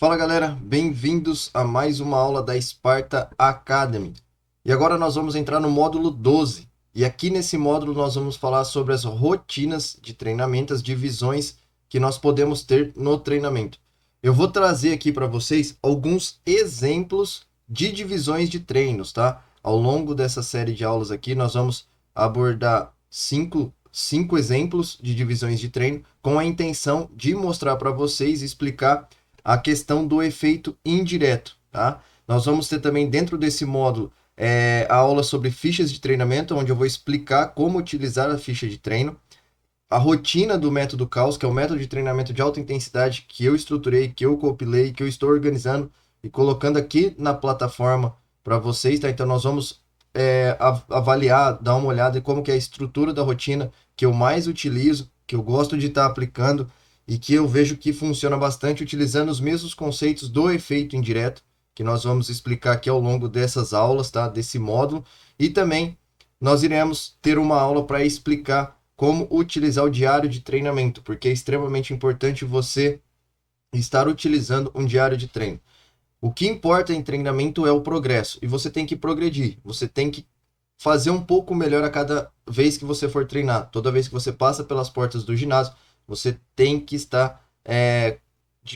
Fala galera, bem-vindos a mais uma aula da Sparta Academy. E agora nós vamos entrar no módulo 12. E aqui nesse módulo nós vamos falar sobre as rotinas de treinamento, as divisões que nós podemos ter no treinamento. Eu vou trazer aqui para vocês alguns exemplos de divisões de treinos, tá? Ao longo dessa série de aulas aqui nós vamos abordar cinco exemplos de divisões de treino com a intenção de mostrar para vocês e explicar a questão do efeito indireto, tá? Nós vamos ter também dentro desse módulo a aula sobre fichas de treinamento, onde eu vou explicar como utilizar a ficha de treino, a rotina do método Caos, que é o método de treinamento de alta intensidade que eu estruturei, que eu compilei, que eu estou organizando e colocando aqui na plataforma para vocês, tá? Então nós vamos avaliar, dar uma olhada em como que é a estrutura da rotina que eu mais utilizo, que eu gosto de estar aplicando e que eu vejo que funciona bastante utilizando os mesmos conceitos do efeito indireto, que nós vamos explicar aqui ao longo dessas aulas, tá? Desse módulo. E também nós iremos ter uma aula para explicar como utilizar o diário de treinamento, porque é extremamente importante você estar utilizando um diário de treino. O que importa em treinamento é o progresso, e você tem que progredir, você tem que fazer um pouco melhor a cada vez que você for treinar. Toda vez que você passa pelas portas do ginásio, você tem que estar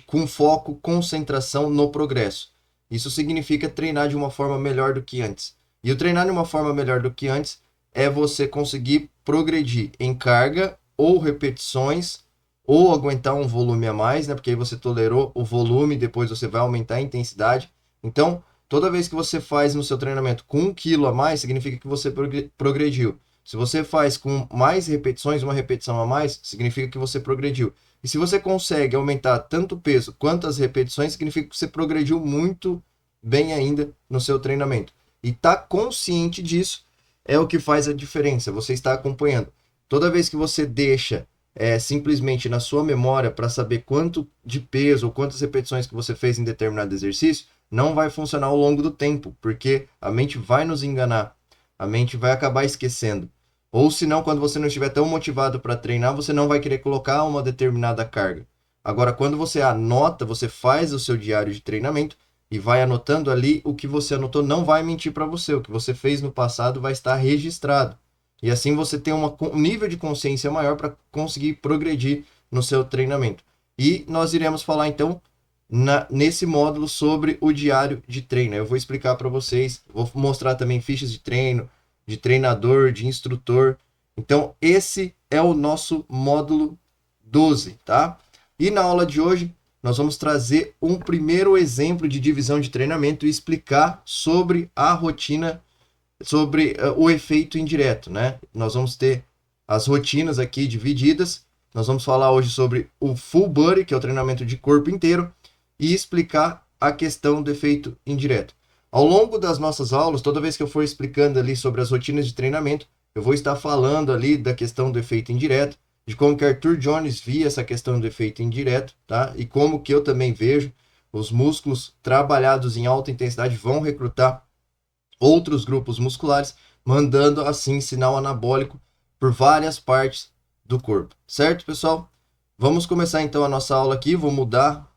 com foco, concentração no progresso. Isso significa treinar de uma forma melhor do que antes. E o treinar de uma forma melhor do que antes é você conseguir progredir em carga ou repetições, ou aguentar um volume a mais, né? Porque aí você tolerou o volume, depois você vai aumentar a intensidade. Então, toda vez que você faz no seu treinamento com 1 quilo a mais, significa que você progrediu. Se você faz com mais repetições, uma repetição a mais, significa que você progrediu. E se você consegue aumentar tanto o peso quanto as repetições, significa que você progrediu muito bem ainda no seu treinamento. E estar consciente disso é o que faz a diferença. Você está acompanhando. Toda vez que você deixa simplesmente na sua memória para saber quanto de peso ou quantas repetições que você fez em determinado exercício, não vai funcionar ao longo do tempo, porque a mente vai nos enganar, a mente vai acabar esquecendo. Ou senão, quando você não estiver tão motivado para treinar, você não vai querer colocar uma determinada carga. Agora, quando você anota, você faz o seu diário de treinamento e vai anotando ali o que você anotou, não vai mentir para você. O que você fez no passado vai estar registrado. E assim você tem um nível de consciência maior para conseguir progredir no seu treinamento. E nós iremos falar então nesse módulo sobre o diário de treino. Eu vou explicar para vocês, vou mostrar também fichas de treino, de treinador, de instrutor. Então esse é o nosso módulo 12, tá? E na aula de hoje nós vamos trazer um primeiro exemplo de divisão de treinamento e explicar sobre a rotina, sobre o efeito indireto, né? Nós vamos ter as rotinas aqui divididas. Nós vamos falar hoje sobre o full body, que é o treinamento de corpo inteiro, e explicar a questão do efeito indireto. Ao longo das nossas aulas, toda vez que eu for explicando ali sobre as rotinas de treinamento, eu vou estar falando ali da questão do efeito indireto, de como que Arthur Jones via essa questão do efeito indireto, tá? E como que eu também vejo os músculos trabalhados em alta intensidade vão recrutar outros grupos musculares, mandando assim sinal anabólico por várias partes do corpo. Certo, pessoal? Vamos começar então a nossa aula aqui. Vou mudar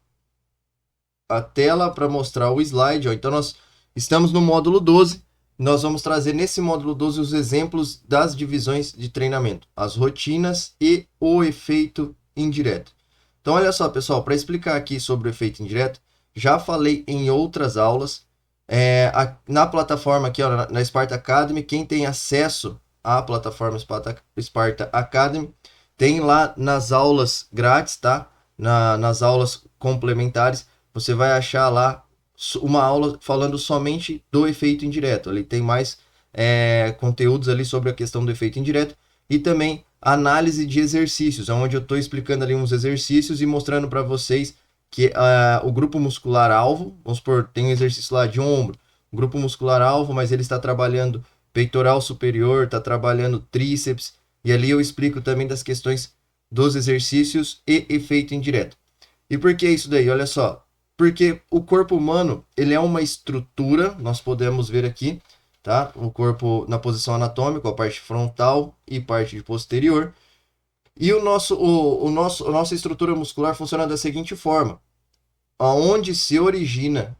a tela para mostrar o slide. Ó. Então nós estamos no módulo 12. Nós vamos trazer nesse módulo 12 os exemplos das divisões de treinamento, as rotinas e o efeito indireto. Então olha só, pessoal, para explicar aqui sobre o efeito indireto, já falei em outras aulas, na plataforma aqui, ó, na Sparta Academy, quem tem acesso à plataforma Sparta Academy, tem lá nas aulas grátis, tá? Nas aulas complementares, você vai achar lá uma aula falando somente do efeito indireto. Ali tem mais conteúdos ali sobre a questão do efeito indireto e também análise de exercícios, onde eu estou explicando ali uns exercícios e mostrando para vocês que o grupo muscular alvo, vamos supor, tem um exercício lá de ombro, grupo muscular alvo, mas ele está trabalhando peitoral superior, está trabalhando tríceps, e ali eu explico também das questões dos exercícios e efeito indireto. E por que isso daí? Olha só, porque o corpo humano, ele é uma estrutura, nós podemos ver aqui, tá? O corpo na posição anatômica, a parte frontal e parte posterior. E a nossa estrutura muscular funciona da seguinte forma. onde se origina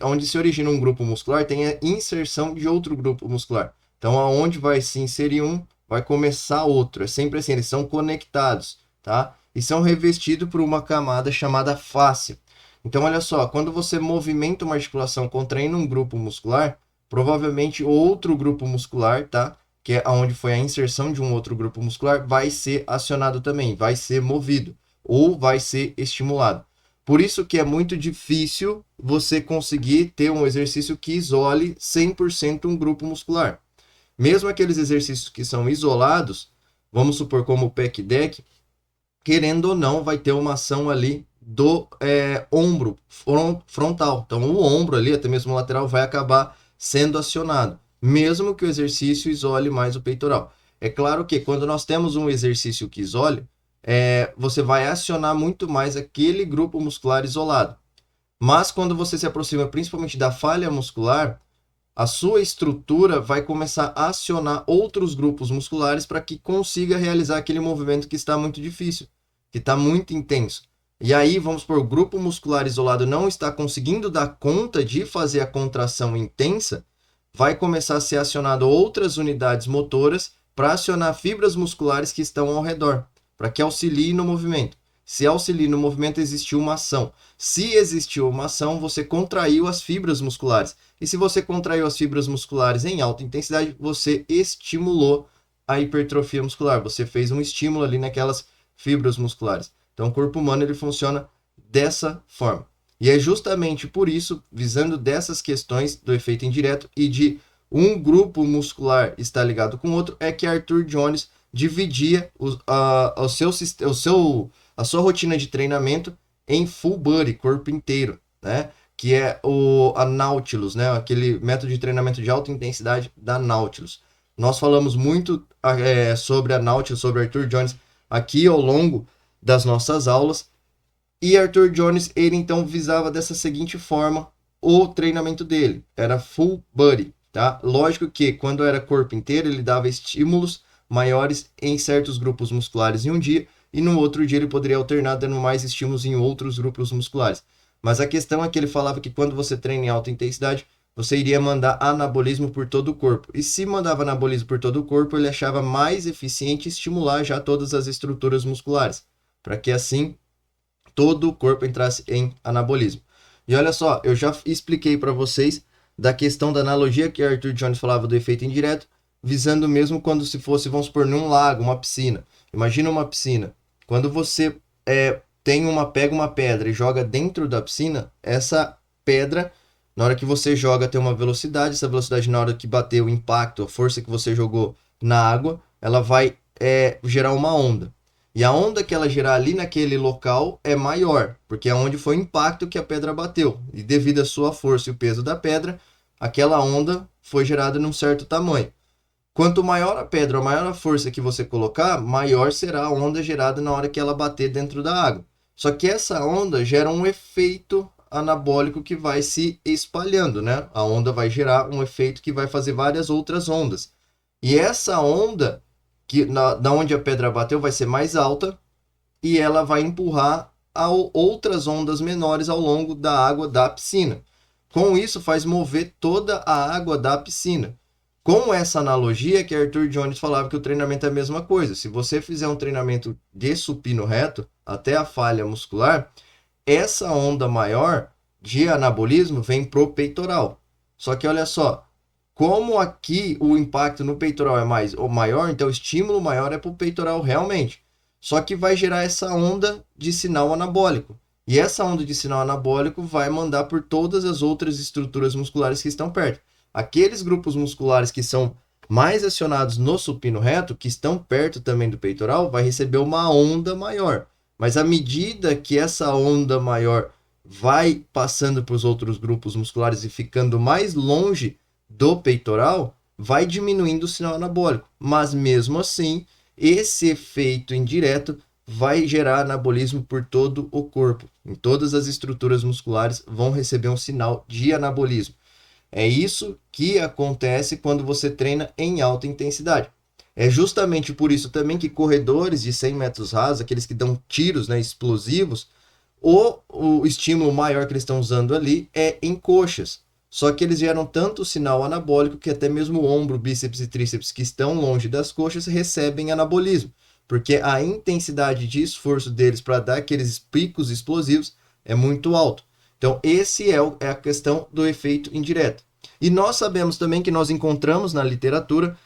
onde se origina um grupo muscular tem a inserção de outro grupo muscular. Então, aonde vai se inserir um, vai começar outro. É sempre assim, eles são conectados, tá? E são revestidos por uma camada chamada fáscia. Então, olha só, quando você movimenta uma articulação contraindo um grupo muscular, provavelmente outro grupo muscular, tá? Que é onde foi a inserção de um outro grupo muscular, vai ser acionado também, vai ser movido ou vai ser estimulado. Por isso que é muito difícil você conseguir ter um exercício que isole 100% um grupo muscular. Mesmo aqueles exercícios que são isolados, vamos supor como o pec deck, querendo ou não, vai ter uma ação ali do ombro frontal. Então, o ombro ali, até mesmo o lateral, vai acabar sendo acionado, mesmo que o exercício isole mais o peitoral. É claro que quando nós temos um exercício que isole, você vai acionar muito mais aquele grupo muscular isolado. Mas quando você se aproxima principalmente da falha muscular, a sua estrutura vai começar a acionar outros grupos musculares para que consiga realizar aquele movimento que está muito difícil, que está muito intenso. E aí, vamos supor, o grupo muscular isolado não está conseguindo dar conta de fazer a contração intensa, vai começar a ser acionado outras unidades motoras para acionar fibras musculares que estão ao redor, para que auxilie no movimento. Se auxilia no movimento, existiu uma ação. Se existiu uma ação, você contraiu as fibras musculares. E se você contraiu as fibras musculares em alta intensidade, você estimulou a hipertrofia muscular. Você fez um estímulo ali naquelas fibras musculares. Então, o corpo humano ele funciona dessa forma. E é justamente por isso, visando dessas questões do efeito indireto e de um grupo muscular estar ligado com o outro, é que Arthur Jones dividia a sua rotina de treinamento em full body, corpo inteiro, né? Que é a Nautilus, né? Aquele método de treinamento de alta intensidade da Nautilus. Nós falamos muito sobre a Nautilus, sobre Arthur Jones aqui ao longo das nossas aulas. E Arthur Jones, ele então visava dessa seguinte forma o treinamento dele. Era full body, tá? Lógico que quando era corpo inteiro, ele dava estímulos maiores em certos grupos musculares em um dia, e no outro dia ele poderia alternar dando mais estímulos em outros grupos musculares. Mas a questão é que ele falava que quando você treina em alta intensidade, você iria mandar anabolismo por todo o corpo. E se mandava anabolismo por todo o corpo, ele achava mais eficiente estimular já todas as estruturas musculares, para que assim todo o corpo entrasse em anabolismo. E olha só, eu já expliquei para vocês da questão da analogia que Arthur Jones falava do efeito indireto, visando mesmo quando se fosse, vamos supor, num lago, uma piscina. Imagina uma piscina. Quando você pega uma pedra e joga dentro da piscina, essa pedra, na hora que você joga, tem uma velocidade. Essa velocidade, na hora que bater o impacto, a força que você jogou na água, ela vai gerar uma onda. E a onda que ela gerar ali naquele local é maior, porque é onde foi o impacto que a pedra bateu. E devido à sua força e o peso da pedra, aquela onda foi gerada num certo tamanho. Quanto maior a pedra, maior a força que você colocar, maior será a onda gerada na hora que ela bater dentro da água. Só que essa onda gera um efeito anabólico que vai se espalhando, né? A onda vai gerar um efeito que vai fazer várias outras ondas. E essa onda, da onde a pedra bateu, vai ser mais alta e ela vai empurrar outras ondas menores ao longo da água da piscina. Com isso, faz mover toda a água da piscina. Com essa analogia que Arthur Jones falava que o treinamento é a mesma coisa. Se você fizer um treinamento de supino reto até a falha muscular, essa onda maior de anabolismo vem pro peitoral. Só que olha só, como aqui o impacto no peitoral é maior, então o estímulo maior é pro peitoral realmente. Só que vai gerar essa onda de sinal anabólico. E essa onda de sinal anabólico vai mandar por todas as outras estruturas musculares que estão perto. Aqueles grupos musculares que são mais acionados no supino reto, que estão perto também do peitoral, vai receber uma onda maior. Mas à medida que essa onda maior vai passando para os outros grupos musculares e ficando mais longe do peitoral, vai diminuindo o sinal anabólico. Mas mesmo assim, esse efeito indireto vai gerar anabolismo por todo o corpo. Em todas as estruturas musculares vão receber um sinal de anabolismo. É isso que acontece quando você treina em alta intensidade. É justamente por isso também que corredores de 100 metros rasos, aqueles que dão tiros, né, explosivos, o estímulo maior que eles estão usando ali é em coxas. Só que eles geram tanto sinal anabólico que até mesmo o ombro, bíceps e tríceps que estão longe das coxas recebem anabolismo, porque a intensidade de esforço deles para dar aqueles picos explosivos é muito alto. Então, esse é a questão do efeito indireto. E nós sabemos também que nós encontramos na literatura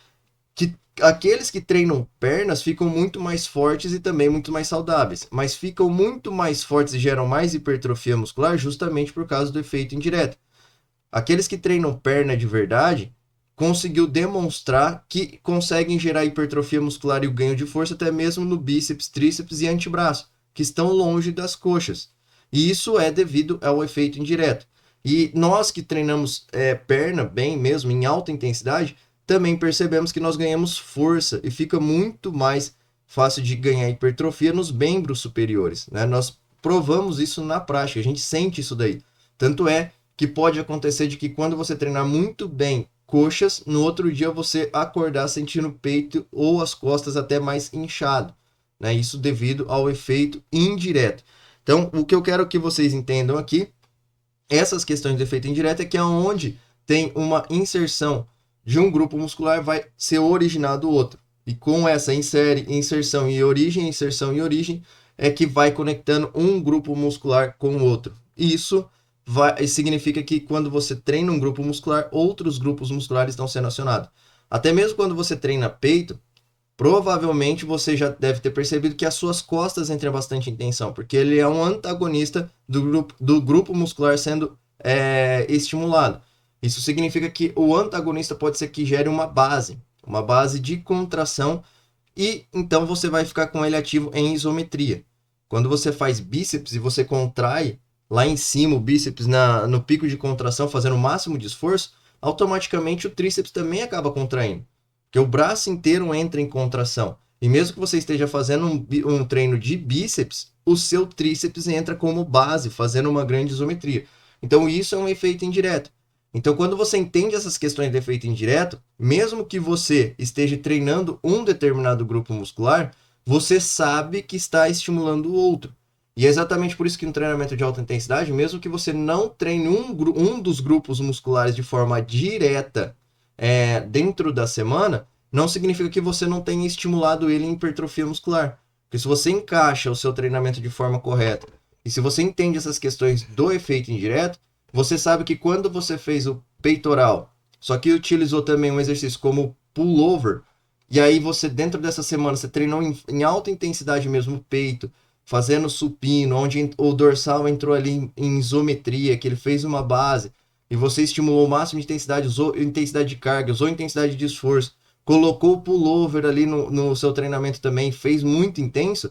que aqueles que treinam pernas ficam muito mais fortes e também muito mais saudáveis, mas ficam muito mais fortes e geram mais hipertrofia muscular justamente por causa do efeito indireto. Aqueles que treinam perna de verdade conseguiu demonstrar que conseguem gerar hipertrofia muscular e o ganho de força até mesmo no bíceps, tríceps e antebraço, que estão longe das coxas. E isso é devido ao efeito indireto. E nós que treinamos perna bem mesmo, em alta intensidade, também percebemos que nós ganhamos força e fica muito mais fácil de ganhar hipertrofia nos membros superiores, né? Nós provamos isso na prática, a gente sente isso daí. Tanto é que pode acontecer de que quando você treinar muito bem coxas, no outro dia você acordar sentindo o peito ou as costas até mais inchado, né? Isso devido ao efeito indireto. Então, o que eu quero que vocês entendam aqui, essas questões de efeito indireto é que é onde tem uma inserção de um grupo muscular vai ser originado outro. E com essa inserção e origem, é que vai conectando um grupo muscular com o outro. E isso significa que quando você treina um grupo muscular, outros grupos musculares estão sendo acionados. Até mesmo quando você treina peito, provavelmente você já deve ter percebido que as suas costas entram bastante em tensão, porque ele é um antagonista do grupo muscular sendo estimulado. Isso significa que o antagonista pode ser que gere uma base de contração, e então você vai ficar com ele ativo em isometria. Quando você faz bíceps e você contrai lá em cima o bíceps no pico de contração, fazendo o máximo de esforço, automaticamente o tríceps também acaba contraindo, porque o braço inteiro entra em contração. E mesmo que você esteja fazendo um treino de bíceps, o seu tríceps entra como base, fazendo uma grande isometria. Então isso é um efeito indireto. Então quando você entende essas questões de efeito indireto, mesmo que você esteja treinando um determinado grupo muscular, você sabe que está estimulando o outro. E é exatamente por isso que no treinamento de alta intensidade, mesmo que você não treine um dos grupos musculares de forma direta dentro da semana, não significa que você não tenha estimulado ele em hipertrofia muscular. Porque se você encaixa o seu treinamento de forma correta, e se você entende essas questões do efeito indireto, você sabe que quando você fez o peitoral, só que utilizou também um exercício como pullover, e aí você dentro dessa semana você treinou em alta intensidade mesmo o peito, fazendo supino, onde o dorsal entrou ali em isometria, que ele fez uma base, e você estimulou o máximo de intensidade, usou intensidade de carga, usou intensidade de esforço, colocou o pullover ali no seu treinamento também, fez muito intenso,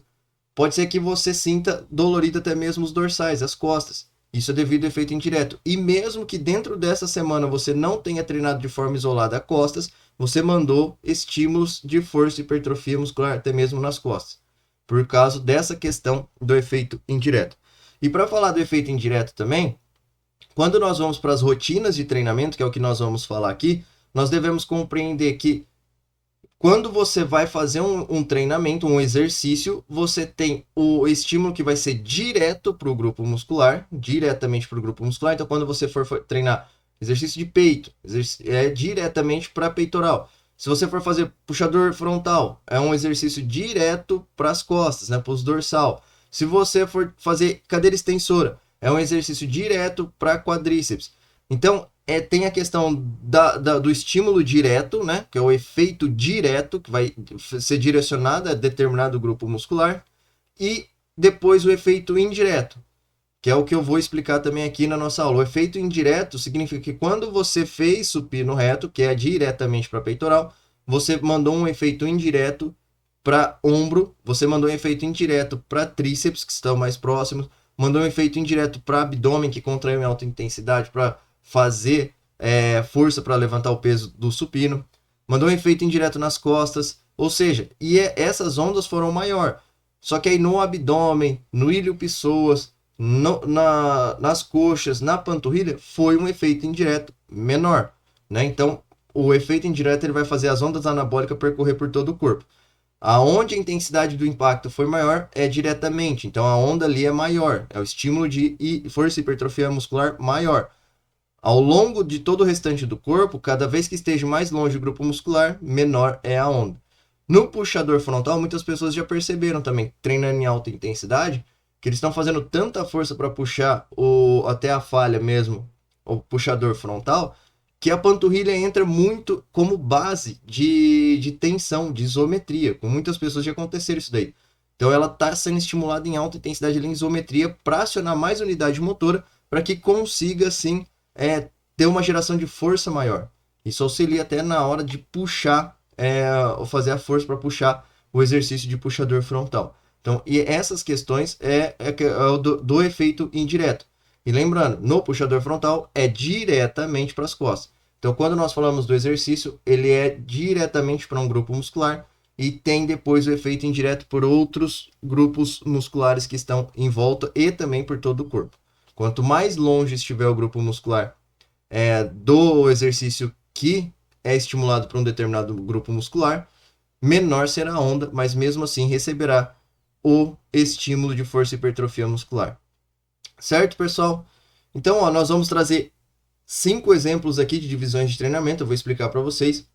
pode ser que você sinta dolorido até mesmo os dorsais, as costas. Isso é devido ao efeito indireto. E mesmo que dentro dessa semana você não tenha treinado de forma isolada costas, você mandou estímulos de força e hipertrofia muscular até mesmo nas costas, por causa dessa questão do efeito indireto. E para falar do efeito indireto também, quando nós vamos para as rotinas de treinamento, que é o que nós vamos falar aqui, nós devemos compreender que quando você vai fazer um treinamento, um exercício, você tem o estímulo que vai ser direto para o grupo muscular, diretamente para o grupo muscular. Então, quando você for treinar exercício de peito, é diretamente para peitoral. Se você for fazer puxador frontal, é um exercício direto para as costas, né, para os dorsal. Se você for fazer cadeira extensora, é um exercício direto para quadríceps. Então, tem a questão do estímulo direto, né, que é o efeito direto, que vai ser direcionado a determinado grupo muscular, e depois o efeito indireto, que é o que eu vou explicar também aqui na nossa aula. O efeito indireto significa que quando você fez supino reto, que é diretamente para peitoral, você mandou um efeito indireto para ombro, você mandou um efeito indireto para tríceps, que estão mais próximos, mandou um efeito indireto para abdômen, que contraiu em alta intensidade, para fazer força para levantar o peso do supino, mandou um efeito indireto nas costas, ou seja, essas ondas foram maior. Só que aí no abdômen, no ilho-pessoas, nas coxas, na panturrilha, foi um efeito indireto menor, né? Então, o efeito indireto ele vai fazer as ondas anabólicas percorrer por todo o corpo. Aonde a intensidade do impacto for maior é diretamente, então a onda ali é maior, é o estímulo de força e hipertrofia muscular maior. Ao longo de todo o restante do corpo, cada vez que esteja mais longe do grupo muscular, menor é a onda. No puxador frontal, muitas pessoas já perceberam também, treinando em alta intensidade, que eles estão fazendo tanta força para puxar até a falha mesmo, o puxador frontal, que a panturrilha entra muito como base de tensão, de isometria. Com muitas pessoas já aconteceu isso daí. Então ela está sendo estimulada em alta intensidade em isometria para acionar mais unidade motora para que consiga, assim, ter uma geração de força maior. Isso auxilia até na hora de puxar, ou fazer a força para puxar o exercício de puxador frontal. Então, e essas questões é o do efeito indireto. E lembrando, no puxador frontal é diretamente para as costas. Então, quando nós falamos do exercício, ele é diretamente para um grupo muscular e tem depois o efeito indireto por outros grupos musculares que estão em volta e também por todo o corpo. Quanto mais longe estiver o grupo muscular do exercício que é estimulado por um determinado grupo muscular, menor será a onda, mas mesmo assim receberá o estímulo de força e hipertrofia muscular. Certo, pessoal? Então, nós vamos trazer 5 exemplos aqui de divisões de treinamento, eu vou explicar para vocês.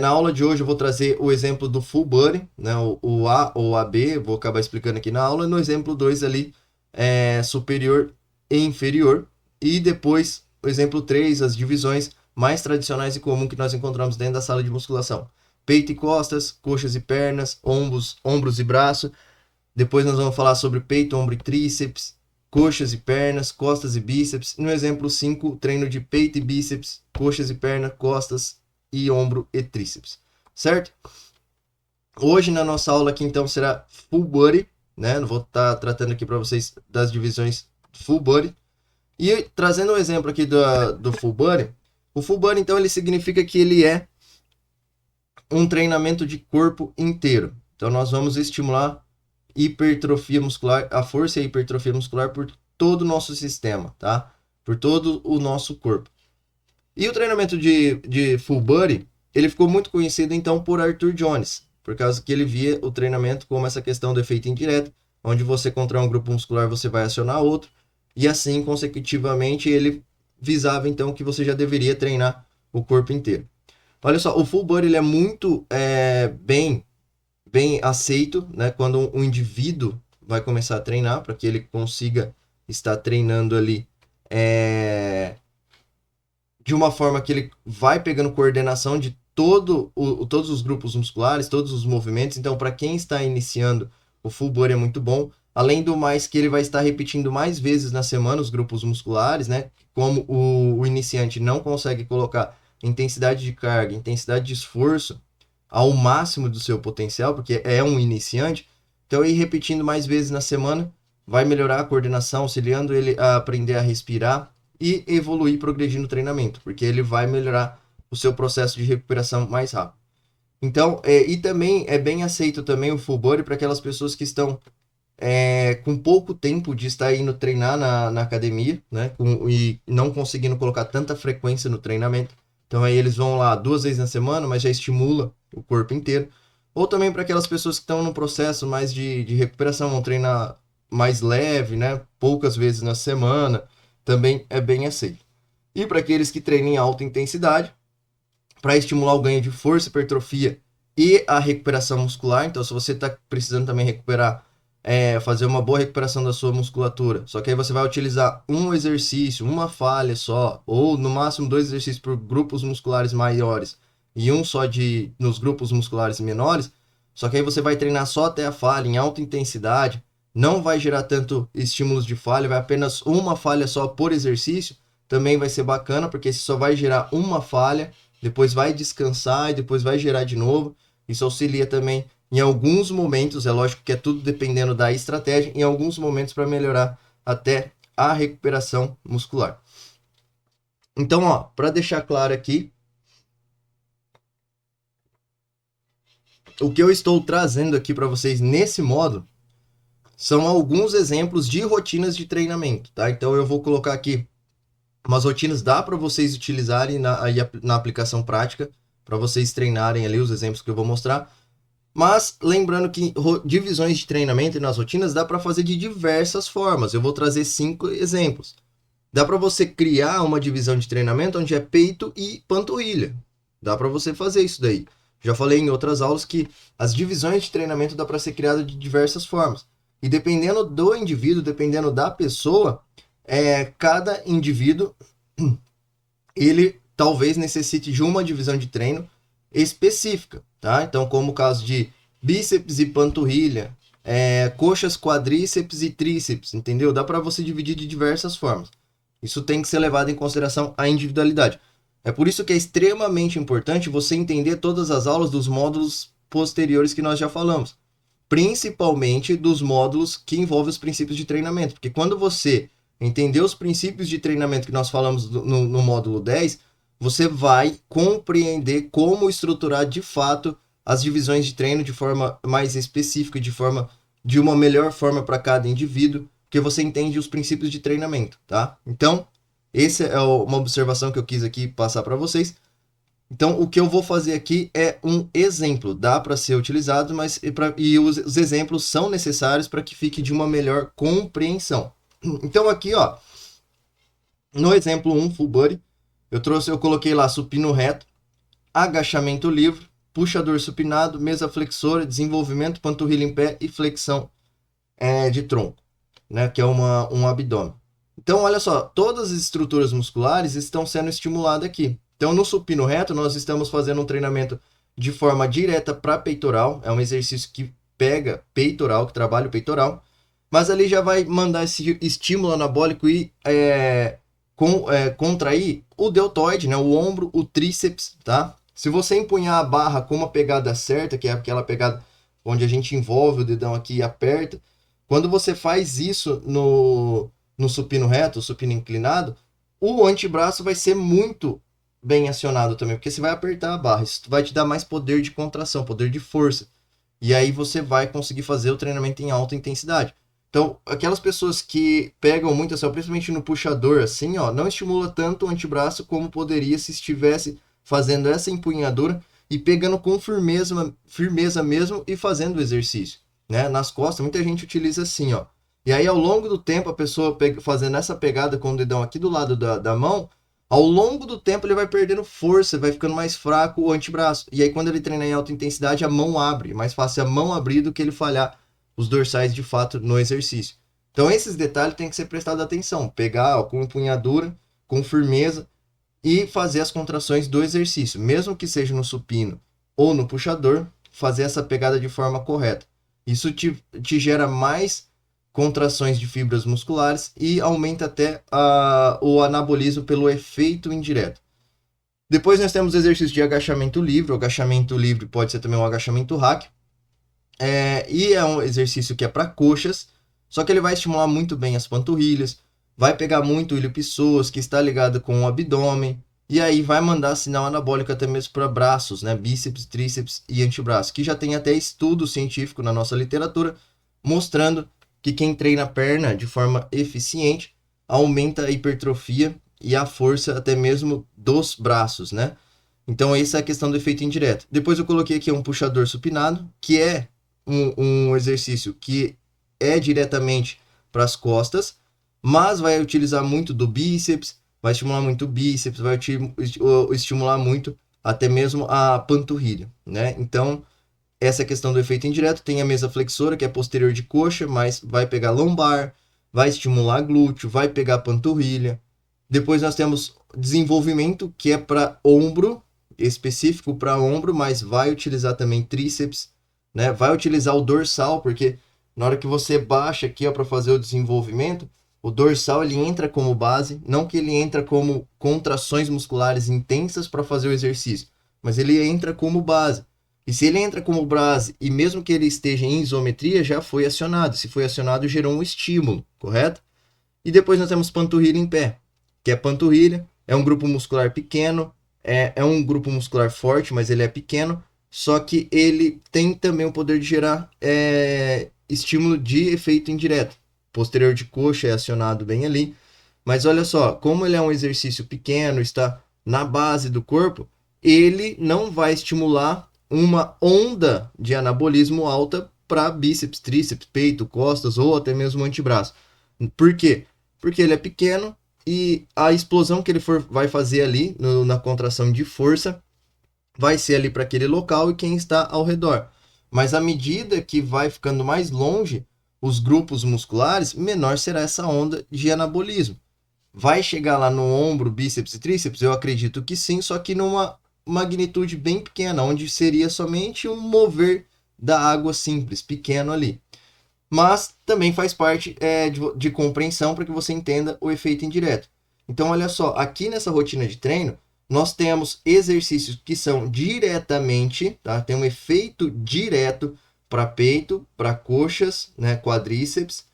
Na aula de hoje eu vou trazer o exemplo do full body, né, o A ou AB, vou acabar explicando aqui na aula, no exemplo 2 ali, superior e inferior, e depois o exemplo 3, as divisões mais tradicionais e comuns que nós encontramos dentro da sala de musculação. Peito e costas, coxas e pernas, ombros e braço. Depois nós vamos falar sobre peito, ombro e tríceps, coxas e pernas, costas e bíceps. No exemplo 5, treino de peito e bíceps, coxas e pernas, costas e ombro e tríceps. Certo? Hoje na nossa aula aqui então será full body, né? Vou estar tratando aqui para vocês das divisões full body. E trazendo um exemplo aqui do full body, o full body então ele significa que ele é um treinamento de corpo inteiro. Então nós vamos estimular hipertrofia muscular, a força e a hipertrofia muscular por todo o nosso sistema, tá? Por todo o nosso corpo. E o treinamento de full body, ele ficou muito conhecido então por Arthur Jones, por causa que ele via o treinamento como essa questão do efeito indireto, onde você contra um grupo muscular você vai acionar outro, e assim consecutivamente ele visava então que você já deveria treinar o corpo inteiro. Olha só, o full body ele é muito bem aceito, né, quando um indivíduo vai começar a treinar, para que ele consiga estar treinando ali de uma forma que ele vai pegando coordenação de todos os grupos musculares, todos os movimentos. Então, para quem está iniciando, o full body é muito bom. Além do mais que ele vai estar repetindo mais vezes na semana os grupos musculares, né? Como o iniciante não consegue colocar intensidade de carga, intensidade de esforço ao máximo do seu potencial, porque é um iniciante, então ir repetindo mais vezes na semana vai melhorar a coordenação, auxiliando ele a aprender a respirar e evoluir, progredir no treinamento, porque ele vai melhorar o seu processo de recuperação mais rápido. Então, e também é bem aceito também o full body para aquelas pessoas que estão com pouco tempo de estar indo treinar na academia, né, e não conseguindo colocar tanta frequência no treinamento. Então aí eles vão lá 2 vezes na semana, mas já estimula o corpo inteiro. Ou também para aquelas pessoas que estão no processo mais de recuperação, vão treinar mais leve, né, poucas vezes na semana, também é bem aceito. E para aqueles que treinam em alta intensidade, para estimular o ganho de força, hipertrofia e a recuperação muscular. Então, se você está precisando também recuperar, fazer uma boa recuperação da sua musculatura, só que aí você vai utilizar um exercício, uma falha só, ou no máximo 2 exercícios por grupos musculares maiores e um só nos grupos musculares menores, só que aí você vai treinar só até a falha em alta intensidade, não vai gerar tanto estímulos de falha, vai apenas uma falha só por exercício, também vai ser bacana, porque você só vai gerar uma falha, depois vai descansar e depois vai gerar de novo. Isso auxilia também em alguns momentos, é lógico que é tudo dependendo da estratégia, em alguns momentos para melhorar até a recuperação muscular. Então, para deixar claro aqui, o que eu estou trazendo aqui para vocês nesse módulo são alguns exemplos de rotinas de treinamento, tá? Então eu vou colocar aqui umas rotinas, dá para vocês utilizarem na aplicação prática, para vocês treinarem ali os exemplos que eu vou mostrar. Mas lembrando que divisões de treinamento e nas rotinas dá para fazer de diversas formas. Eu vou trazer 5 exemplos. Dá para você criar uma divisão de treinamento onde é peito e panturrilha. Dá para você fazer isso daí. Já falei em outras aulas que as divisões de treinamento dá para ser criada de diversas formas. E dependendo do indivíduo, dependendo da pessoa, cada indivíduo ele talvez necessite de uma divisão de treino específica, tá? Então, como o caso de bíceps e panturrilha, coxas, quadríceps e tríceps, entendeu? Dá para você dividir de diversas formas. Isso tem que ser levado em consideração a individualidade. É por isso que é extremamente importante você entender todas as aulas dos módulos posteriores que nós já falamos, principalmente dos módulos que envolvem os princípios de treinamento, porque quando você entender os princípios de treinamento que nós falamos no módulo 10, você vai compreender como estruturar de fato as divisões de treino de forma mais específica, de uma melhor forma para cada indivíduo, porque você entende os princípios de treinamento, tá? Então, essa é uma observação que eu quis aqui passar para vocês. Então, o que eu vou fazer aqui é um exemplo. Dá para ser utilizado, mas os exemplos são necessários para que fique de uma melhor compreensão. Então, aqui, ó, no exemplo 1, full body, eu coloquei lá supino reto, agachamento livre, puxador supinado, mesa flexora, desenvolvimento, panturrilha em pé e flexão de tronco, né, que é um abdômen. Então, olha só, todas as estruturas musculares estão sendo estimuladas aqui. Então, no supino reto, nós estamos fazendo um treinamento de forma direta para peitoral. É um exercício que pega peitoral, que trabalha o peitoral. Mas ali já vai mandar esse estímulo anabólico e contrair o deltoide, né, o ombro, o tríceps, tá? Se você empunhar a barra com uma pegada certa, que é aquela pegada onde a gente envolve o dedão aqui e aperta, quando você faz isso no supino reto, supino inclinado, o antebraço vai ser muito bem acionado também, porque você vai apertar a barra. Isso vai te dar mais poder de contração, poder de força. E aí você vai conseguir fazer o treinamento em alta intensidade. Então, aquelas pessoas que pegam muito, assim, principalmente no puxador, assim, ó, não estimula tanto o antebraço como poderia se estivesse fazendo essa empunhadura e pegando com firmeza mesmo e fazendo o exercício, né? Nas costas, muita gente utiliza assim, ó. E aí, ao longo do tempo, a pessoa fazendo essa pegada com o dedão aqui do lado da mão, ao longo do tempo ele vai perdendo força, vai ficando mais fraco o antebraço. E aí, quando ele treina em alta intensidade, a mão abre. É mais fácil a mão abrir do que ele falhar os dorsais de fato no exercício. Então, esses detalhes têm que ser prestado atenção. Pegar ó, com empunhadura, com firmeza e fazer as contrações do exercício. Mesmo que seja no supino ou no puxador, fazer essa pegada de forma correta. Isso te gera mais contrações de fibras musculares e aumenta até o anabolismo pelo efeito indireto. Depois nós temos o exercício de agachamento livre. O agachamento livre pode ser também um agachamento hack. E é um exercício que é para coxas, só que ele vai estimular muito bem as panturrilhas, vai pegar muito o ilho psoas, que está ligado com o abdômen, e aí vai mandar sinal anabólico até mesmo para braços, né? Bíceps, tríceps e antebraço, que já tem até estudo científico na nossa literatura mostrando que quem treina a perna de forma eficiente aumenta a hipertrofia e a força até mesmo dos braços, né? Então essa é a questão do efeito indireto. Depois eu coloquei aqui um puxador supinado, que é um exercício que é diretamente para as costas, mas vai utilizar muito do bíceps, vai estimular muito o bíceps, vai estimular muito até mesmo a panturrilha, né? Então, essa questão do efeito indireto tem a mesa flexora, que é posterior de coxa, mas vai pegar lombar, vai estimular glúteo, vai pegar panturrilha. Depois nós temos desenvolvimento, que é para ombro, específico para ombro, mas vai utilizar também tríceps, né? Vai utilizar o dorsal, porque na hora que você baixa aqui para fazer o desenvolvimento, o dorsal ele entra como base, não que ele entra como contrações musculares intensas para fazer o exercício, mas ele entra como base. E se ele entra como base e mesmo que ele esteja em isometria, já foi acionado. Se foi acionado, gerou um estímulo, correto? E depois nós temos panturrilha em pé, que é panturrilha, é um grupo muscular pequeno, é um grupo muscular forte, mas ele é pequeno, só que ele tem também o poder de gerar estímulo de efeito indireto. Posterior de coxa é acionado bem ali, mas olha só, como ele é um exercício pequeno, está na base do corpo, ele não vai estimular uma onda de anabolismo alta para bíceps, tríceps, peito, costas ou até mesmo antebraço. Por quê? Porque ele é pequeno e a explosão que ele vai fazer ali na contração de força vai ser ali para aquele local e quem está ao redor. Mas à medida que vai ficando mais longe os grupos musculares, menor será essa onda de anabolismo. Vai chegar lá no ombro, bíceps e tríceps? Eu acredito que sim, só que numa magnitude bem pequena, onde seria somente um mover da água simples, pequeno ali. Mas também faz parte de compreensão para que você entenda o efeito indireto. Então, olha só, aqui nessa rotina de treino, nós temos exercícios que são diretamente, tá? Tem um efeito direto para peito, para coxas, né, quadríceps,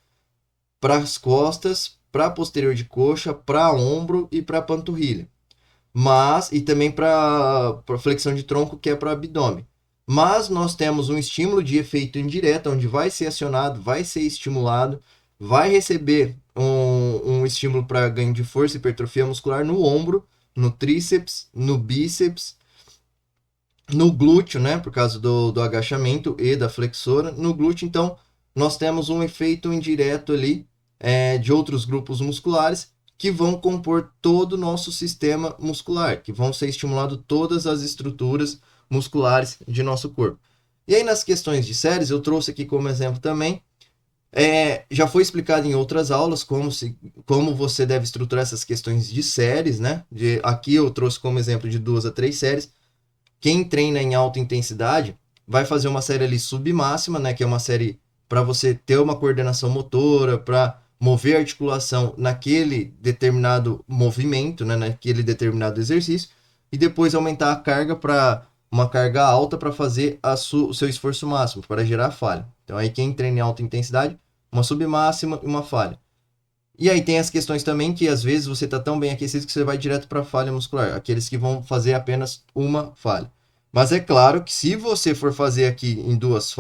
para as costas, para posterior de coxa, para ombro e para panturrilha. E também para flexão de tronco, que é para o abdômen. Mas nós temos um estímulo de efeito indireto, onde vai ser acionado, vai ser estimulado, vai receber um estímulo para ganho de força e hipertrofia muscular no ombro, no tríceps, no bíceps, no glúteo, né, por causa do agachamento e da flexora, no glúteo. Então, nós temos um efeito indireto ali de outros grupos musculares que vão compor todo o nosso sistema muscular, que vão ser estimulado todas as estruturas musculares de nosso corpo. E aí, nas questões de séries, eu trouxe aqui como exemplo também, já foi explicado em outras aulas como você deve estruturar essas questões de séries, né? Aqui eu trouxe como exemplo de 2 a 3 séries. Quem treina em alta intensidade vai fazer uma série ali submáxima, né, que é uma série para você ter uma coordenação motora, para mover a articulação naquele determinado movimento, né, naquele determinado exercício, e depois aumentar a carga para uma carga alta para fazer o seu esforço máximo, para gerar falha. Então aí quem treina em alta intensidade, uma submáxima e uma falha. E aí tem as questões também que às vezes você está tão bem aquecido que você vai direto para a falha muscular, aqueles que vão fazer apenas uma falha. Mas é claro que se você for fazer aqui em duas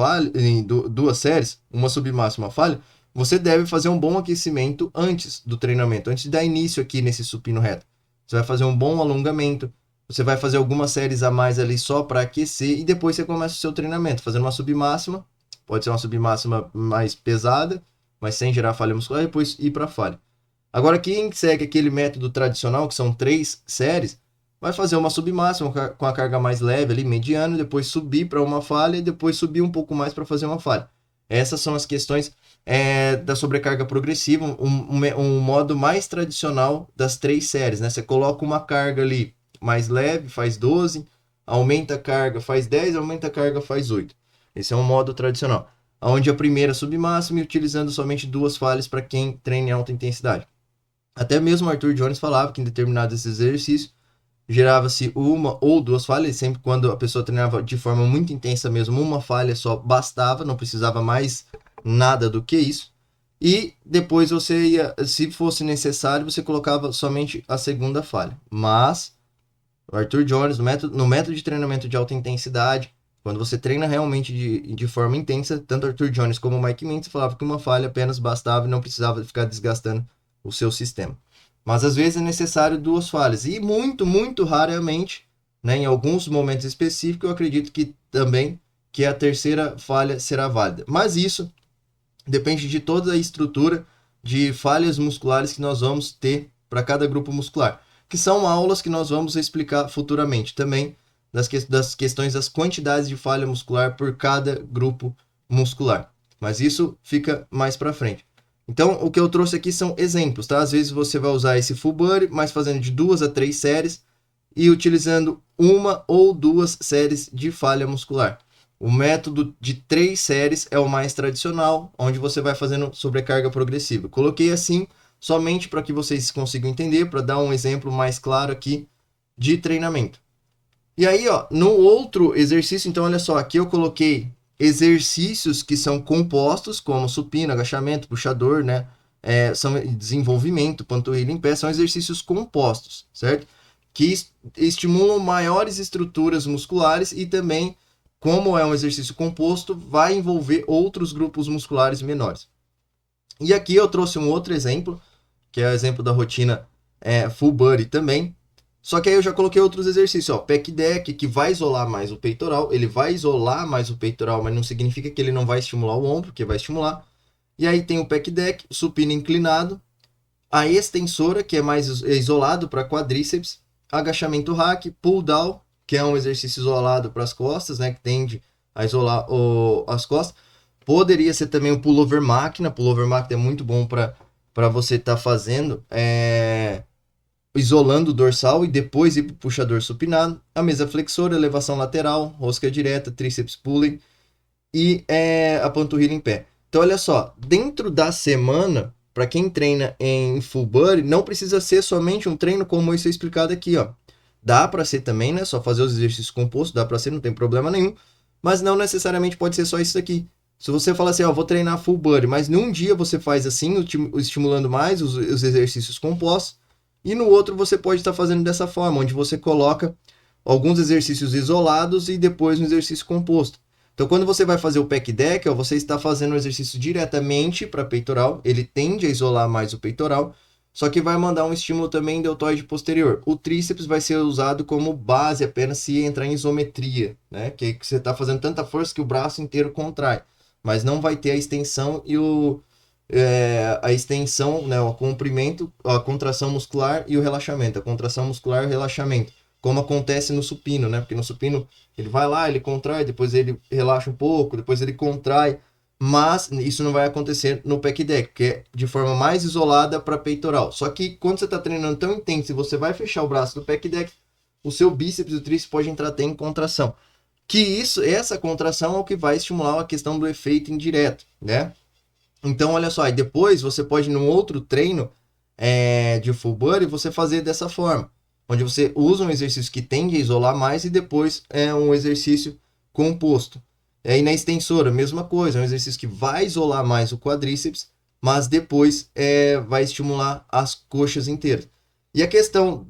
séries, uma submáxima, uma falha, você deve fazer um bom aquecimento antes do treinamento, antes de dar início aqui nesse supino reto. Você vai fazer um bom alongamento, você vai fazer algumas séries a mais ali só para aquecer e depois você começa o seu treinamento, fazendo uma submáxima, pode ser uma submáxima mais pesada, mas sem gerar falha muscular, e depois ir para a falha. Agora, quem segue aquele método tradicional, que são 3 séries, vai fazer uma submáxima com a carga mais leve ali, mediana, depois subir para uma falha e depois subir um pouco mais para fazer uma falha. Essas são as questões da sobrecarga progressiva, um modo mais tradicional das 3 séries, né? Você coloca uma carga ali mais leve, faz 12, aumenta a carga, faz 10, aumenta a carga, faz 8. Esse é um modo tradicional, onde a primeira submáxima e utilizando somente 2 falhas para quem treina em alta intensidade. Até mesmo o Arthur Jones falava que em determinados exercícios gerava-se uma ou 2 falhas, sempre quando a pessoa treinava de forma muito intensa mesmo, uma falha só bastava, não precisava mais nada do que isso. E depois você ia, se fosse necessário, você colocava somente a segunda falha. Mas o Arthur Jones, no método de treinamento de alta intensidade, quando você treina realmente de forma intensa, tanto Arthur Jones como Mike Mentz falava que uma falha apenas bastava e não precisava ficar desgastando o seu sistema. Mas às vezes é necessário 2 falhas. E muito, muito raramente, né, em alguns momentos específicos, eu acredito que também que a terceira falha será válida. Mas isso depende de toda a estrutura de falhas musculares que nós vamos ter para cada grupo muscular, que são aulas que nós vamos explicar futuramente também, das questões das quantidades de falha muscular por cada grupo muscular. Mas isso fica mais para frente. Então, o que eu trouxe aqui são exemplos, tá? Às vezes você vai usar esse full body, mas fazendo de 2 a 3 séries e utilizando uma ou 2 séries de falha muscular. O método de 3 séries é o mais tradicional, onde você vai fazendo sobrecarga progressiva. Coloquei assim somente para que vocês consigam entender, para dar um exemplo mais claro aqui de treinamento. E aí, ó, no outro exercício, então olha só, aqui eu coloquei exercícios que são compostos, como supino, agachamento, puxador, né? São desenvolvimento, panturrilha em pé, são exercícios compostos, certo? Que estimulam maiores estruturas musculares e também, como é um exercício composto, vai envolver outros grupos musculares menores. E aqui eu trouxe um outro exemplo, que é o exemplo da rotina full body também, Só que aí eu já coloquei outros exercícios, ó, pec deck, que vai isolar mais o peitoral, ele vai isolar mais o peitoral, mas não significa que ele não vai estimular o ombro, que vai estimular. E aí tem o pec deck, supino inclinado, a extensora, que é mais isolado para quadríceps, agachamento hack, pull down, que é um exercício isolado para as costas, né, que tende a isolar as costas. Poderia ser também o pullover máquina. Pullover máquina é muito bom para você estar fazendo, isolando o dorsal e depois ir para o puxador supinado. A mesa flexora, elevação lateral, rosca direta, tríceps pulling e a panturrilha em pé. Então, olha só, dentro da semana, para quem treina em full body, não precisa ser somente um treino como isso é explicado aqui, ó. Dá para ser também, né? Só fazer os exercícios compostos, dá para ser, não tem problema nenhum. Mas não necessariamente pode ser só isso aqui. Se você falar assim, ó, vou treinar full body, mas num dia você faz assim, estimulando mais os exercícios compostos, e no outro você pode estar fazendo dessa forma, onde você coloca alguns exercícios isolados e depois um exercício composto. Então, quando você vai fazer o pec deck, ó, você está fazendo o exercício diretamente para peitoral, ele tende a isolar mais o peitoral, só que vai mandar um estímulo também deltoide posterior. O tríceps vai ser usado como base apenas se entrar em isometria, né? Que aí você está fazendo tanta força que o braço inteiro contrai, mas não vai ter a extensão e a extensão, né, o comprimento, a contração muscular e o relaxamento. A contração muscular e o relaxamento, como acontece no supino, né? Porque no supino ele vai lá, ele contrai, depois ele relaxa um pouco, depois ele contrai, mas isso não vai acontecer no pec deck, que é de forma mais isolada para peitoral. Só que quando você está treinando tão intenso e você vai fechar o braço do pec deck, o seu bíceps e o tríceps pode entrar até em contração. Que essa contração é o que vai estimular a questão do efeito indireto, né? Então, olha só, e depois você pode, num outro treino de full body, você fazer dessa forma, onde você usa um exercício que tende a isolar mais e depois um exercício composto. E na extensora, mesma coisa, é um exercício que vai isolar mais o quadríceps, mas depois vai estimular as coxas inteiras. E a questão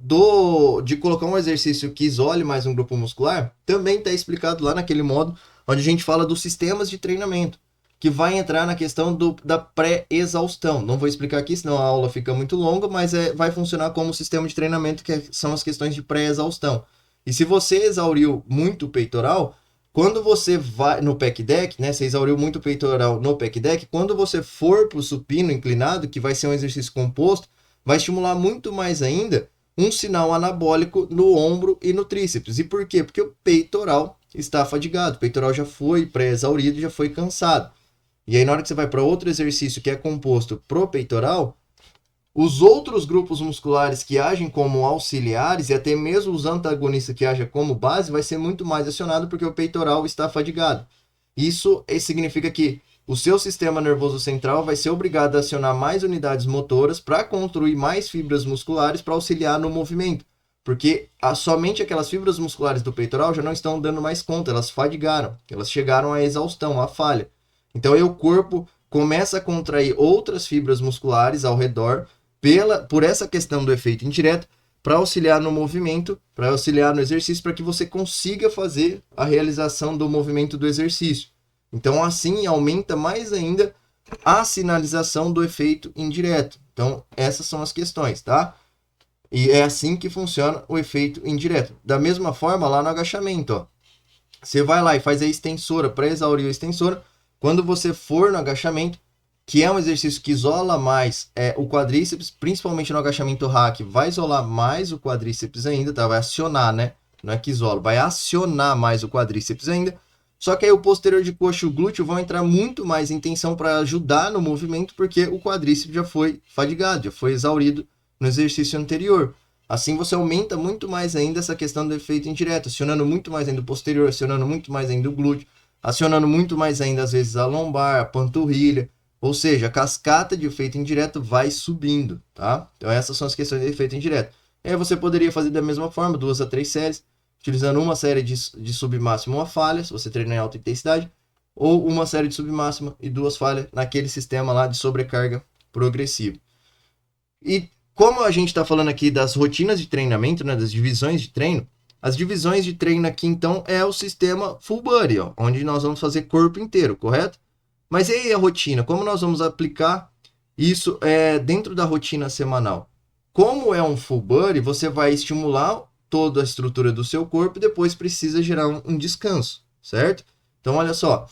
de colocar um exercício que isole mais um grupo muscular também está explicado lá naquele modo onde a gente fala dos sistemas de treinamento, que vai entrar na questão da pré-exaustão. Não vou explicar aqui, senão a aula fica muito longa, mas vai funcionar como sistema de treinamento, que são as questões de pré-exaustão. E se você exauriu muito o peitoral, quando você vai no pec deck, né, você exauriu muito o peitoral no pec deck, quando você for para o supino inclinado, que vai ser um exercício composto, vai estimular muito mais ainda um sinal anabólico no ombro e no tríceps. E por quê? Porque o peitoral está fadigado, o peitoral já foi pré-exaurido, já foi cansado. E aí, na hora que você vai para outro exercício que é composto pro peitoral, os outros grupos musculares que agem como auxiliares e até mesmo os antagonistas que agem como base vai ser muito mais acionado porque o peitoral está fadigado. Isso significa que o seu sistema nervoso central vai ser obrigado a acionar mais unidades motoras para construir mais fibras musculares para auxiliar no movimento. Porque somente aquelas fibras musculares do peitoral já não estão dando mais conta, elas fadigaram, elas chegaram à exaustão, à falha. Então aí o corpo começa a contrair outras fibras musculares ao redor por essa questão do efeito indireto para auxiliar no movimento, para auxiliar no exercício, para que você consiga fazer a realização do movimento do exercício. Então assim aumenta mais ainda a sinalização do efeito indireto. Então essas são as questões, tá? E é assim que funciona o efeito indireto. Da mesma forma lá no agachamento, ó. Você vai lá e faz a extensora, para exaurir a extensora. Quando você for no agachamento, que é um exercício que isola mais o quadríceps, principalmente no agachamento hack, vai isolar mais o quadríceps ainda, tá? Vai acionar, né? Não é que isola, vai acionar mais o quadríceps ainda. Só que aí o posterior de coxa e o glúteo vão entrar muito mais em tensão para ajudar no movimento, porque o quadríceps já foi fadigado, já foi exaurido no exercício anterior. Assim você aumenta muito mais ainda essa questão do efeito indireto, acionando muito mais ainda o posterior, acionando muito mais ainda o glúteo, acionando muito mais ainda, às vezes, a lombar, a panturrilha, ou seja, a cascata de efeito indireto vai subindo, tá? Então essas são as questões de efeito indireto. E aí você poderia fazer da mesma forma, 2 a 3 séries, utilizando uma série de submáxima e uma falha, se você treinar em alta intensidade, ou uma série de submáxima e 2 falhas naquele sistema lá de sobrecarga progressiva. E como a gente está falando aqui das rotinas de treinamento, né, das divisões de treino, as divisões de treino aqui, então, é o sistema full body, ó, onde nós vamos fazer corpo inteiro, correto? Mas e aí a rotina? Como nós vamos aplicar isso dentro da rotina semanal? Como é um full body, você vai estimular toda a estrutura do seu corpo e depois precisa gerar um descanso, certo? Então, olha só,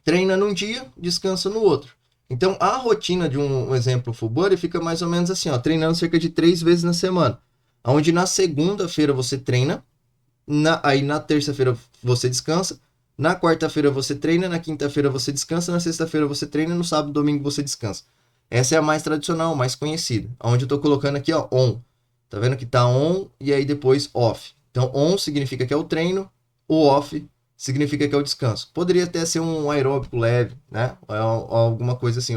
treina num dia, descansa no outro. Então, a rotina de um exemplo full body fica mais ou menos assim, ó, treinando cerca de 3 vezes na semana. Onde na segunda-feira você treina, aí na terça-feira você descansa, na quarta-feira você treina, na quinta-feira você descansa, na sexta-feira você treina, no sábado e domingo você descansa. Essa é a mais tradicional, mais conhecida. Onde eu tô colocando aqui, ó, on. Tá vendo que tá on e aí depois off. Então, on significa que é o treino, o off significa que é o descanso. Poderia até ser um aeróbico leve, né? Ou alguma coisa assim.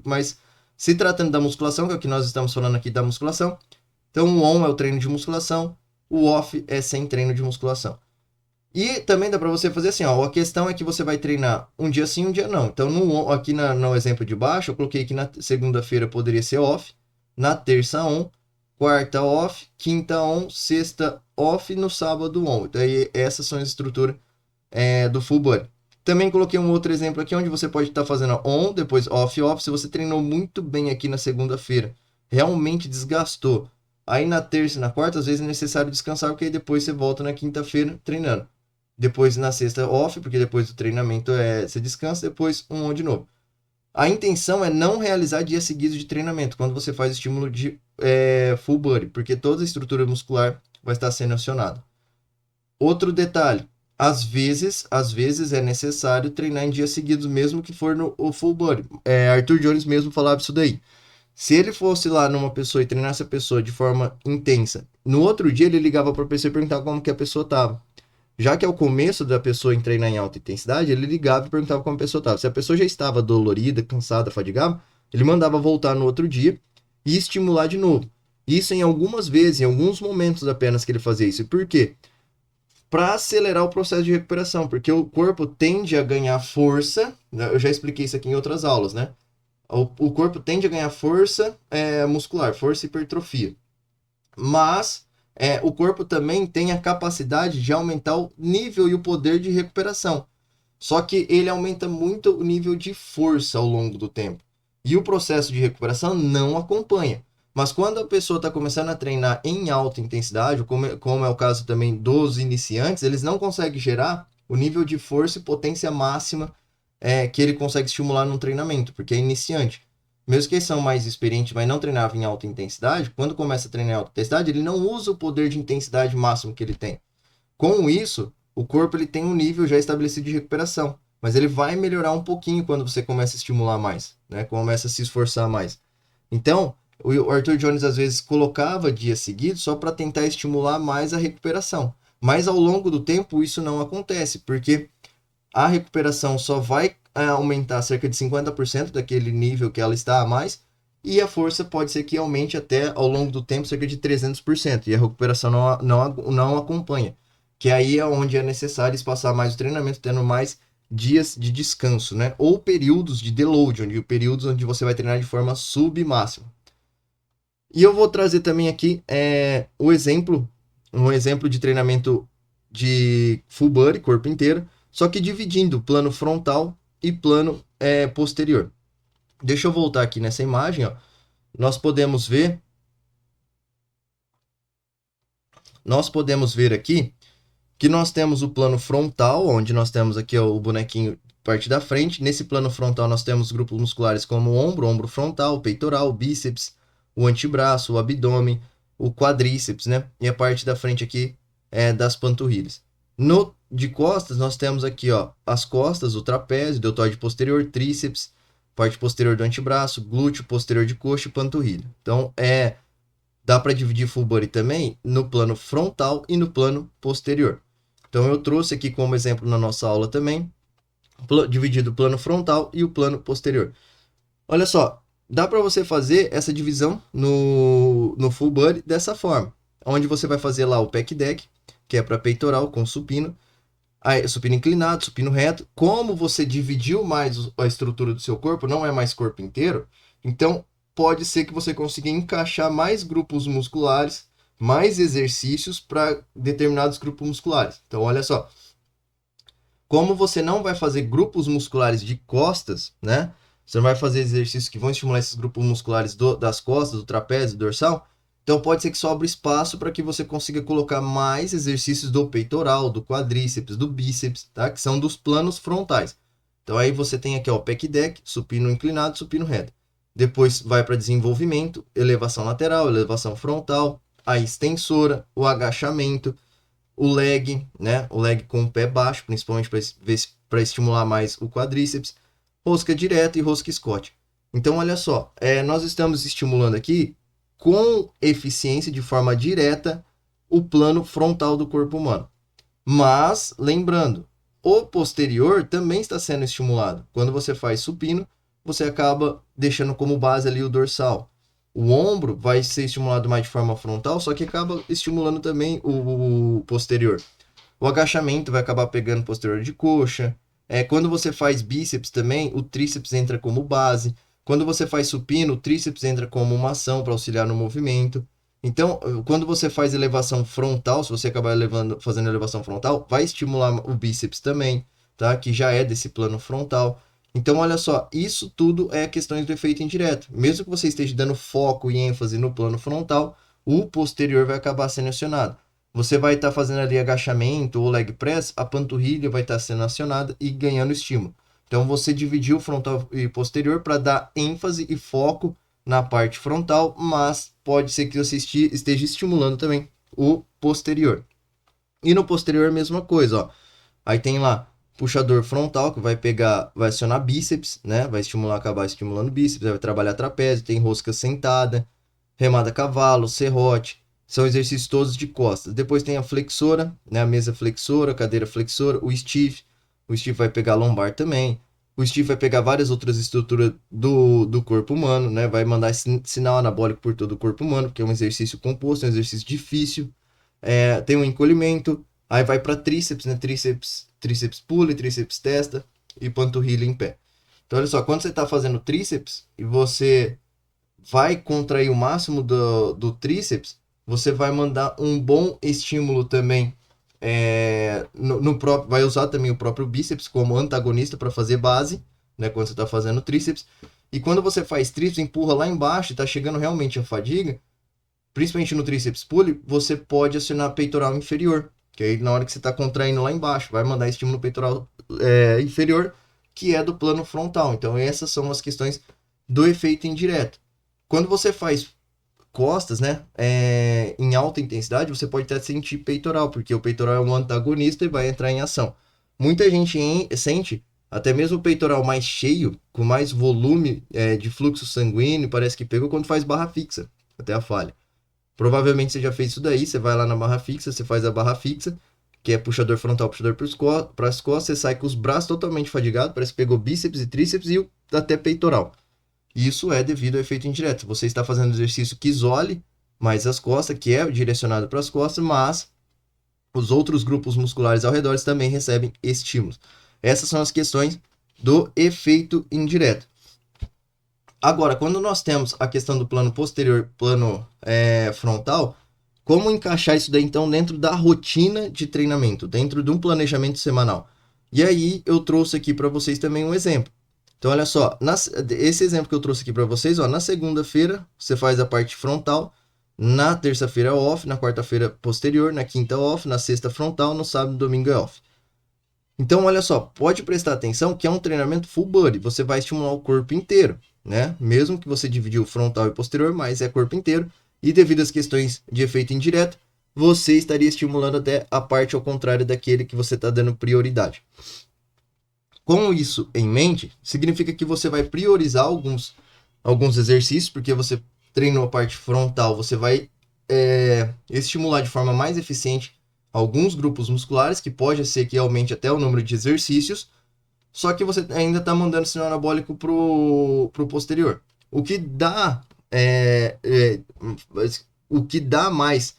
Mas se tratando da musculação, que é o que nós estamos falando aqui da musculação, então o on é o treino de musculação, o off é sem treino de musculação. E também dá para você fazer assim, ó, a questão é que você vai treinar um dia sim, um dia não. Então, aqui no exemplo de baixo, eu coloquei que na segunda-feira poderia ser off, na terça on, quarta off, quinta on, sexta off, no sábado on. Então, aí, essas são as estruturas do full body. Também coloquei um outro exemplo aqui, onde você pode estar fazendo on, depois off, off. Se você treinou muito bem aqui na segunda-feira, realmente desgastou. Aí na terça e na quarta, às vezes é necessário descansar, porque aí depois você volta na quinta-feira treinando. Depois na sexta off, porque depois do treinamento você descansa, depois um on de novo. A intenção é não realizar dias seguidos de treinamento, quando você faz estímulo de full body, porque toda a estrutura muscular vai estar sendo acionada. Outro detalhe, às vezes é necessário treinar em dias seguidos, mesmo que for no full body. Arthur Jones mesmo falava isso daí. Se ele fosse lá numa pessoa e treinasse a pessoa de forma intensa, no outro dia ele ligava para a pessoa e perguntava como que a pessoa estava. Já que é o começo da pessoa em treinar em alta intensidade, ele ligava e perguntava como a pessoa estava. Se a pessoa já estava dolorida, cansada, fadigada, ele mandava voltar no outro dia e estimular de novo. Isso em algumas vezes, em alguns momentos apenas que ele fazia isso. E por quê? Para acelerar o processo de recuperação, porque o corpo tende a ganhar força, né? Eu já expliquei isso aqui em outras aulas, né? O corpo tende a ganhar força muscular, força e hipertrofia. Mas o corpo também tem a capacidade de aumentar o nível e o poder de recuperação. Só que ele aumenta muito o nível de força ao longo do tempo. E o processo de recuperação não acompanha. Mas quando a pessoa está começando a treinar em alta intensidade, como é o caso também dos iniciantes, eles não conseguem gerar o nível de força e potência máxima que ele consegue estimular num treinamento, porque é iniciante. Mesmo que eles são mais experientes, mas não treinavam em alta intensidade, quando começa a treinar em alta intensidade, ele não usa o poder de intensidade máximo que ele tem. Com isso, o corpo ele tem um nível já estabelecido de recuperação, mas ele vai melhorar um pouquinho quando você começa a estimular mais, né? Começa a se esforçar mais. Então, o Arthur Jones às vezes colocava dias seguidos só para tentar estimular mais a recuperação. Mas ao longo do tempo isso não acontece, porque a recuperação só vai aumentar cerca de 50% daquele nível que ela está a mais, e a força pode ser que aumente até ao longo do tempo cerca de 300%, e a recuperação não acompanha. Que aí é onde é necessário espaçar mais o treinamento, tendo mais dias de descanso, né? Ou períodos de deload, períodos onde você vai treinar de forma submáxima. E eu vou trazer também aqui um exemplo de treinamento de full body, corpo inteiro, só que dividindo plano frontal e plano posterior. Deixa eu voltar aqui nessa imagem, ó. Nós podemos ver aqui que nós temos o plano frontal, onde nós temos aqui ó, o bonequinho parte da frente. Nesse plano frontal nós temos grupos musculares como o ombro frontal, o peitoral, o bíceps, o antebraço, o abdômen, o quadríceps, né? E a parte da frente aqui das panturrilhas. No de costas nós temos aqui, ó, as costas, o trapézio, deltoide posterior, tríceps, parte posterior do antebraço, glúteo posterior de coxa e panturrilha. Então, dá para dividir full body também no plano frontal e no plano posterior. Então, eu trouxe aqui como exemplo na nossa aula também, dividido o plano frontal e o plano posterior. Olha só, dá para você fazer essa divisão no full body dessa forma, onde você vai fazer lá o pec deck, que é para peitoral com supino, supino inclinado, supino reto. Como você dividiu mais a estrutura do seu corpo, não é mais corpo inteiro, então pode ser que você consiga encaixar mais grupos musculares, mais exercícios para determinados grupos musculares. Então, olha só, como você não vai fazer grupos musculares de costas, né? Você não vai fazer exercícios que vão estimular esses grupos musculares das costas, do trapézio, do dorsal. Então pode ser que sobre espaço para que você consiga colocar mais exercícios do peitoral, do quadríceps, do bíceps, tá? Que são dos planos frontais. Então aí você tem aqui, ó, o pec deck, supino inclinado, supino reto. Depois vai para desenvolvimento, elevação lateral, elevação frontal, a extensora, o agachamento, o leg, né? O leg com o pé baixo, principalmente para estimular mais o quadríceps, rosca direta e rosca Scott. Então, olha só, nós estamos estimulando aqui com eficiência de forma direta o plano frontal do corpo humano. Mas, lembrando, o posterior também está sendo estimulado. Quando você faz supino, você acaba deixando como base ali o dorsal. O ombro vai ser estimulado mais de forma frontal, só que acaba estimulando também o posterior. O agachamento vai acabar pegando o posterior de coxa. Quando você faz bíceps também, o tríceps entra como base. Quando você faz supino, o tríceps entra como uma ação para auxiliar no movimento. Então, quando você faz elevação frontal, se você acabar fazendo elevação frontal, vai estimular o bíceps também, tá? Que já é desse plano frontal. Então, olha só, isso tudo é questões do efeito indireto. Mesmo que você esteja dando foco e ênfase no plano frontal, o posterior vai acabar sendo acionado. Você vai estar fazendo ali agachamento ou leg press, a panturrilha vai estar sendo acionada e ganhando estímulo. Então, você dividiu frontal e posterior para dar ênfase e foco na parte frontal, mas pode ser que você esteja estimulando também o posterior. E no posterior a mesma coisa, ó. Aí tem lá puxador frontal, que vai pegar, vai acionar bíceps, né? Vai estimular, acabar estimulando bíceps, vai trabalhar trapézio, tem rosca sentada, remada a cavalo, serrote, são exercícios todos de costas. Depois tem a flexora, né? A mesa flexora, cadeira flexora, o stiff vai pegar lombar também. O stiff vai pegar várias outras estruturas do corpo humano, né? Vai mandar sinal anabólico por todo o corpo humano, porque é um exercício composto, é um exercício difícil. Tem um encolhimento, aí vai para tríceps, né? Tríceps pule, tríceps testa e panturrilha em pé. Então, olha só, quando você está fazendo tríceps e você vai contrair o máximo do tríceps, você vai mandar um bom estímulo também no próprio, vai usar também o próprio bíceps como antagonista para fazer base, né, quando você está fazendo tríceps. E quando você faz tríceps, empurra lá embaixo e está chegando realmente a fadiga, principalmente no tríceps pull, você pode acionar peitoral inferior, que aí na hora que você está contraindo lá embaixo, vai mandar estímulo peitoral inferior, que é do plano frontal. Então essas são as questões do efeito indireto. Quando você faz costas, né, em alta intensidade, você pode até sentir peitoral, porque o peitoral é um antagonista e vai entrar em ação. Muita gente sente até mesmo o peitoral mais cheio, com mais volume de fluxo sanguíneo, parece que pegou quando faz barra fixa, até a falha. Provavelmente você já fez isso daí, você vai lá na barra fixa, você faz a barra fixa, que é puxador frontal, puxador para as costas, você sai com os braços totalmente fadigados, parece que pegou bíceps e tríceps e até peitoral. Isso é devido ao efeito indireto. Você está fazendo exercício que isole mais as costas, que é direcionado para as costas, mas os outros grupos musculares ao redor também recebem estímulos. Essas são as questões do efeito indireto. Agora, quando nós temos a questão do plano posterior, plano frontal, como encaixar isso daí então dentro da rotina de treinamento, dentro de um planejamento semanal? E aí eu trouxe aqui para vocês também um exemplo. Então, olha só, esse exemplo que eu trouxe aqui para vocês, ó, na segunda-feira você faz a parte frontal, na terça-feira off, na quarta-feira posterior, na quinta off, na sexta frontal, no sábado e domingo é off. Então, olha só, pode prestar atenção que é um treinamento full body, você vai estimular o corpo inteiro, né? Mesmo que você dividiu frontal e posterior, mas é corpo inteiro, e devido às questões de efeito indireto, você estaria estimulando até a parte ao contrário daquele que você está dando prioridade. Com isso em mente, significa que você vai priorizar alguns exercícios, porque você treinou a parte frontal, você vai estimular de forma mais eficiente alguns grupos musculares, que pode ser que aumente até o número de exercícios, só que você ainda está mandando sinal anabólico pro posterior. O que dá mais,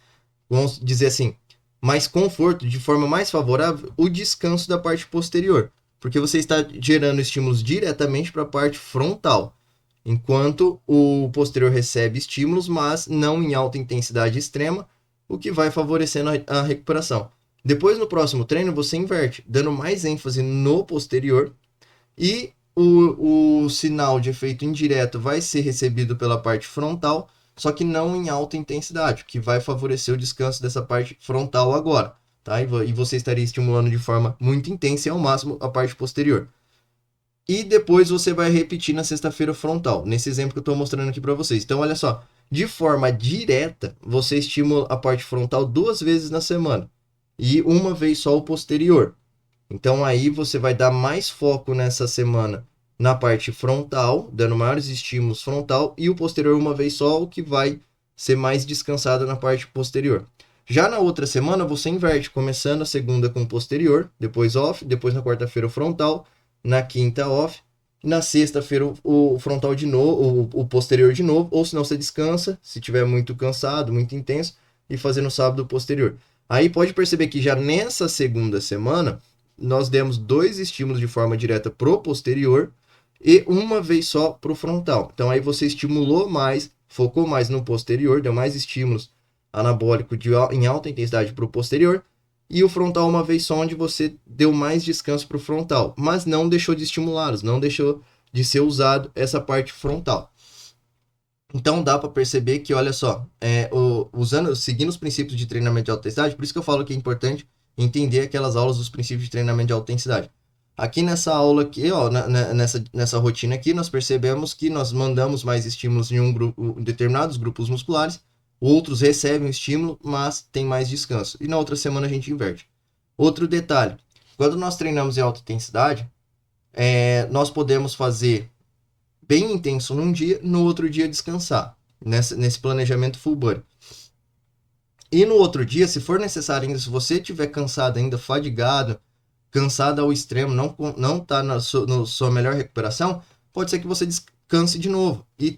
vamos dizer assim, mais conforto, de forma mais favorável, o descanso da parte posterior, porque você está gerando estímulos diretamente para a parte frontal, enquanto o posterior recebe estímulos, mas não em alta intensidade extrema, o que vai favorecendo a recuperação. Depois, no próximo treino, você inverte, dando mais ênfase no posterior, e o sinal de efeito indireto vai ser recebido pela parte frontal, só que não em alta intensidade, que vai favorecer o descanso dessa parte frontal agora, tá? E você estaria estimulando de forma muito intensa e ao máximo a parte posterior. E depois você vai repetir na sexta-feira frontal, nesse exemplo que eu estou mostrando aqui para vocês. Então, olha só, de forma direta, você estimula a parte frontal 2 vezes na semana e uma vez só o posterior. Então, aí você vai dar mais foco nessa semana na parte frontal, dando maiores estímulos frontal, e o posterior uma vez só, o que vai ser mais descansado na parte posterior. Já na outra semana, você inverte, começando a segunda com o posterior, depois off, depois na quarta-feira o frontal, na quinta off, na sexta-feira o frontal de novo, o posterior de novo, ou senão você descansa, se tiver muito cansado, muito intenso, e fazer no sábado o posterior. Aí pode perceber que já nessa segunda semana, nós demos 2 estímulos de forma direta pro posterior e uma vez só pro frontal. Então aí você estimulou mais, focou mais no posterior, deu mais estímulos anabólicos em alta intensidade pro posterior, e o frontal uma vez só, onde você deu mais descanso pro frontal, mas não deixou de estimulá-los, não deixou de ser usado essa parte frontal. Então dá para perceber que, olha só, seguindo os princípios de treinamento de alta intensidade, por isso que eu falo que é importante entender aquelas aulas dos princípios de treinamento de alta intensidade. Aqui nessa aula aqui, ó, nessa rotina aqui, nós percebemos que nós mandamos mais estímulos em determinados grupos musculares, outros recebem o estímulo, mas tem mais descanso. E na outra semana a gente inverte. Outro detalhe, quando nós treinamos em alta intensidade, nós podemos fazer bem intenso num dia, no outro dia descansar, nesse planejamento full body. E no outro dia, se for necessário ainda, se você estiver cansado ainda, fadigado, cansado ao extremo, não está na sua melhor recuperação, pode ser que você descanse de novo e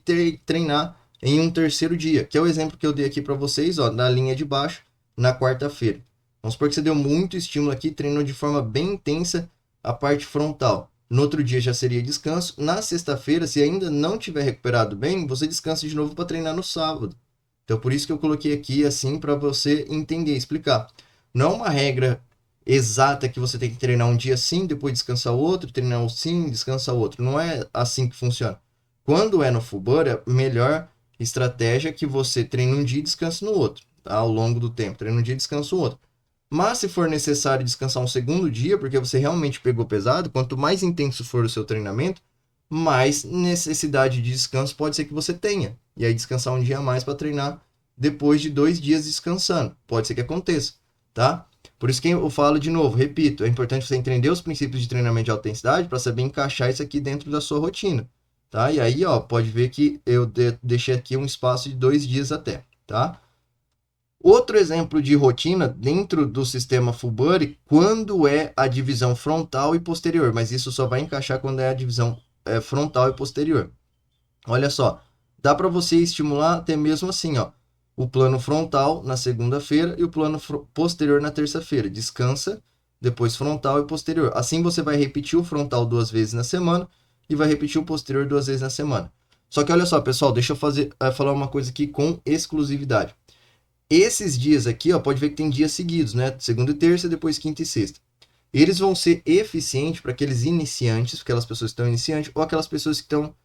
treinar em um terceiro dia, que é o exemplo que eu dei aqui para vocês, ó, na linha de baixo, na quarta-feira. Vamos supor que você deu muito estímulo aqui, treinou de forma bem intensa a parte frontal. No outro dia já seria descanso. Na sexta-feira, se ainda não tiver recuperado bem, você descansa de novo para treinar no sábado. Então, por isso que eu coloquei aqui assim para você entender, explicar. Não é uma regra exata que você tem que treinar um dia sim, depois descansar o outro, treinar um sim, descansar o outro. Não é assim que funciona. Quando é no full body, a melhor estratégia é que você treine um dia e descanse no outro, tá? Ao longo do tempo. Treina um dia e descansa o outro. Mas se for necessário descansar um segundo dia, porque você realmente pegou pesado, quanto mais intenso for o seu treinamento, mais necessidade de descanso pode ser que você tenha. E aí descansar um dia a mais para treinar depois de 2 dias descansando. Pode ser que aconteça, tá? Por isso que eu falo de novo, repito, é importante você entender os princípios de treinamento de alta intensidade para saber encaixar isso aqui dentro da sua rotina, tá? E aí, ó, pode ver que eu deixei aqui um espaço de 2 dias até, tá? Outro exemplo de rotina dentro do sistema full body, quando é a divisão frontal e posterior, mas isso só vai encaixar quando é a divisão frontal e posterior. Olha só, dá para você estimular até mesmo assim, ó, o plano frontal na segunda-feira e o plano posterior na terça-feira. Descansa, depois frontal e posterior. Assim você vai repetir o frontal 2 vezes na semana e vai repetir o posterior 2 vezes na semana. Só que olha só, pessoal, deixa eu falar uma coisa aqui com exclusividade. Esses dias aqui, ó, pode ver que tem dias seguidos, né? Segunda e terça, depois quinta e sexta. Eles vão ser eficientes para aqueles iniciantes, aquelas pessoas que estão iniciantes, ou aquelas pessoas que estão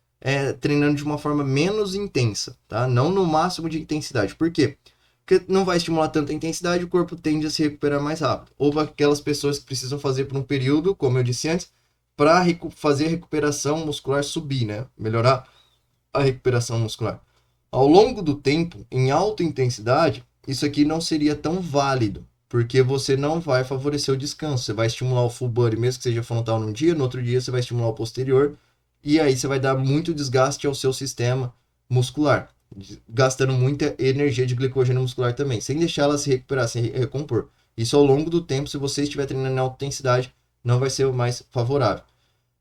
treinando de uma forma menos intensa, tá? Não no máximo de intensidade. Por quê? Porque não vai estimular tanta intensidade, o corpo tende a se recuperar mais rápido. Ou aquelas pessoas que precisam fazer por um período, como eu disse antes, para fazer a recuperação muscular subir, né? Melhorar a recuperação muscular. Ao longo do tempo, em alta intensidade, isso aqui não seria tão válido, porque você não vai favorecer o descanso. Você vai estimular o full body, mesmo que seja frontal num dia, no outro dia você vai estimular o posterior, e aí você vai dar muito desgaste ao seu sistema muscular, gastando muita energia de glicogênio muscular também, sem deixar ela se recuperar, se recompor. Isso ao longo do tempo, se você estiver treinando em alta intensidade, não vai ser o mais favorável.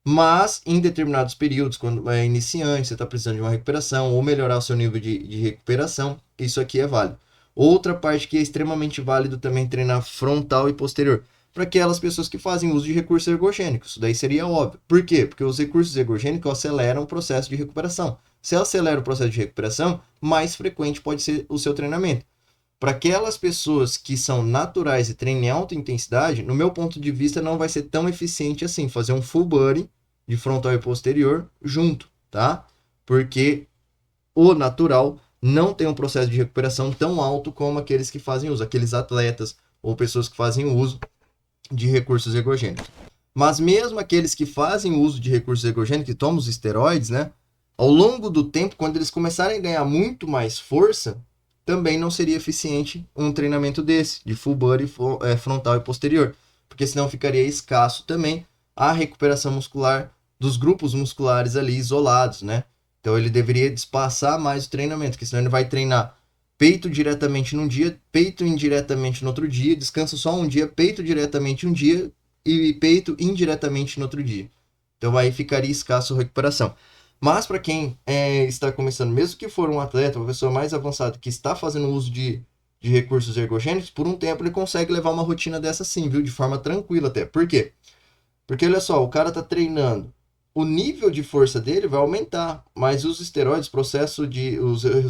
Mas em determinados períodos, quando é iniciante, você está precisando de uma recuperação ou melhorar o seu nível de recuperação, isso aqui é válido. Outra parte que é extremamente válido também treinar frontal e posterior, para aquelas pessoas que fazem uso de recursos ergogênicos. Isso daí seria óbvio. Por quê? Porque os recursos ergogênicos aceleram o processo de recuperação. Se acelera o processo de recuperação, mais frequente pode ser o seu treinamento. Para aquelas pessoas que são naturais e treinam em alta intensidade, no meu ponto de vista, não vai ser tão eficiente assim fazer um full body de frontal e posterior junto, tá? Porque o natural não tem um processo de recuperação tão alto como aqueles que fazem uso, aqueles atletas ou pessoas que fazem uso de recursos ergogênicos. Mas mesmo aqueles que fazem uso de recursos ergogênicos, que tomam os esteroides, né? Ao longo do tempo, quando eles começarem a ganhar muito mais força, também não seria eficiente um treinamento desse, de full body, frontal e posterior, porque senão ficaria escasso também a recuperação muscular dos grupos musculares ali isolados, né? Então ele deveria espaçar mais o treinamento, porque senão ele vai treinar peito diretamente num dia, peito indiretamente no outro dia, descansa só um dia, peito diretamente um dia e peito indiretamente no outro dia. Então aí ficaria escasso a recuperação. Mas para quem está começando, mesmo que for um atleta, uma pessoa mais avançada que está fazendo uso de recursos ergogênicos, por um tempo ele consegue levar uma rotina dessa sim, viu? De forma tranquila até. Por quê? Porque olha só, o cara tá treinando, o nível de força dele vai aumentar, mas os esteroides,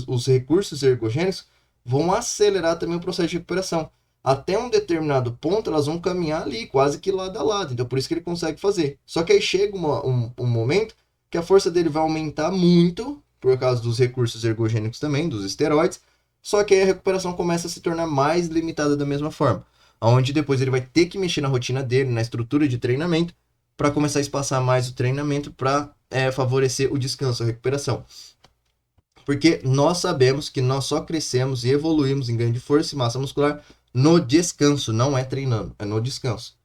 os recursos ergogênicos vão acelerar também o processo de recuperação. Até um determinado ponto, elas vão caminhar ali, quase que lado a lado. Então, por isso que ele consegue fazer. Só que aí chega um momento que a força dele vai aumentar muito, por causa dos recursos ergogênicos também, dos esteroides, só que aí a recuperação começa a se tornar mais limitada da mesma forma, onde depois ele vai ter que mexer na rotina dele, na estrutura de treinamento, para começar a espaçar mais o treinamento para favorecer o descanso, a recuperação. Porque nós sabemos que nós só crescemos e evoluímos em ganho de força e massa muscular no descanso, não é treinando, é no descanso.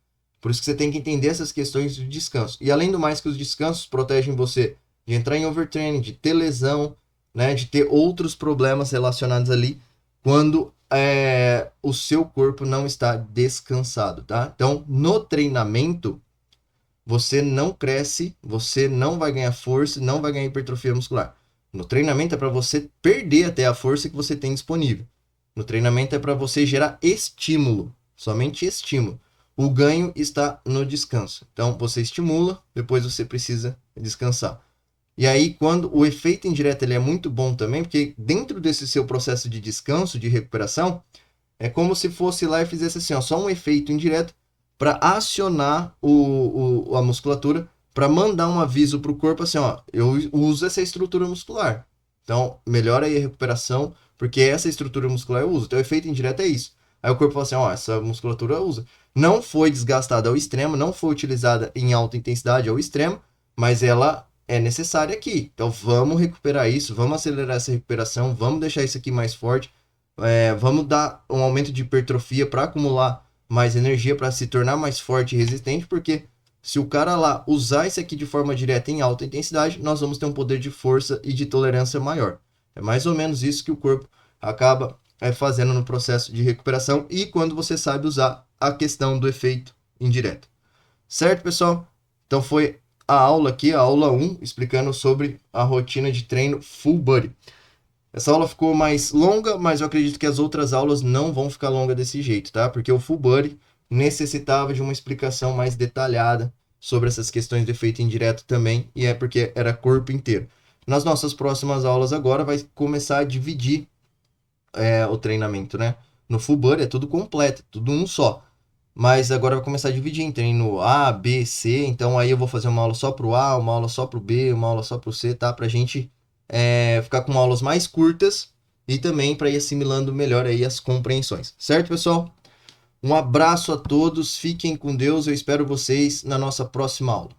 Por isso que você tem que entender essas questões de descanso. E além do mais que os descansos protegem você de entrar em overtraining, de ter lesão, né, de ter outros problemas relacionados ali quando o seu corpo não está descansado, tá? Então, no treinamento, você não cresce, você não vai ganhar força, não vai ganhar hipertrofia muscular. No treinamento é para você perder até a força que você tem disponível. No treinamento é para você gerar estímulo, somente estímulo. O ganho está no descanso. Então, você estimula, depois você precisa descansar. E aí, quando o efeito indireto ele é muito bom também, porque dentro desse seu processo de descanso, de recuperação, é como se fosse lá e fizesse assim, ó, só um efeito indireto para acionar a musculatura, para mandar um aviso para o corpo assim, ó, eu uso essa estrutura muscular. Então, melhora aí a recuperação, porque essa estrutura muscular eu uso. Então, o efeito indireto é isso. Aí o corpo fala assim, ó, essa musculatura usa. Não foi desgastada ao extremo, não foi utilizada em alta intensidade ao extremo, mas ela é necessária aqui. Então vamos recuperar isso, vamos acelerar essa recuperação, vamos deixar isso aqui mais forte, vamos dar um aumento de hipertrofia para acumular mais energia, para se tornar mais forte e resistente, porque se o cara lá usar isso aqui de forma direta em alta intensidade, nós vamos ter um poder de força e de tolerância maior. É mais ou menos isso que o corpo acaba fazendo no processo de recuperação e quando você sabe usar a questão do efeito indireto. Certo, pessoal? Então foi a aula aqui, a aula 1, explicando sobre a rotina de treino full body. Essa aula ficou mais longa, mas eu acredito que as outras aulas não vão ficar longas desse jeito, tá? Porque o full body necessitava de uma explicação mais detalhada sobre essas questões de efeito indireto também, e é porque era corpo inteiro. Nas nossas próximas aulas agora vai começar a dividir o treinamento, né? No full body é tudo completo, tudo um só. Mas agora vai começar a dividir em treino A, B, C. Então aí eu vou fazer uma aula só pro A, uma aula só pro B, uma aula só pro C, tá? Pra gente ficar com aulas mais curtas e também para ir assimilando melhor aí as compreensões. Certo, pessoal? Um abraço a todos, fiquem com Deus, eu espero vocês na nossa próxima aula.